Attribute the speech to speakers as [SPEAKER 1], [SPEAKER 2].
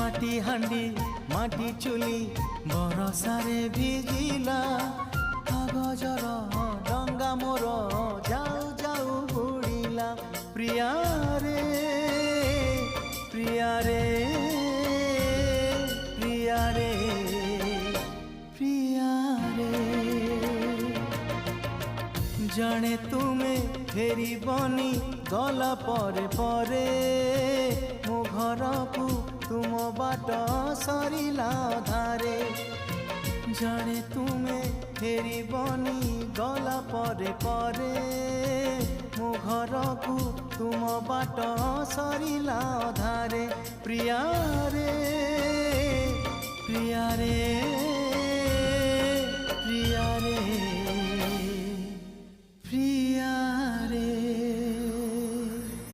[SPEAKER 1] माटी हांडी माटी चुली बरसारे भिजिला कागजर डंगा मोर जाऊ जाऊ बुड़िला। प्रिया रे प्रिया रे प्रिया रे प्रिया रे जाने तुमे फेरी बनी गला परे परे मो घर को तुम बाट सरिला धारे। जाने तुमे फेरी बनी गला परे परे मो घर को तुम बाट सरिला धारे। प्रिया रे प्रिया रे प्रिया रे।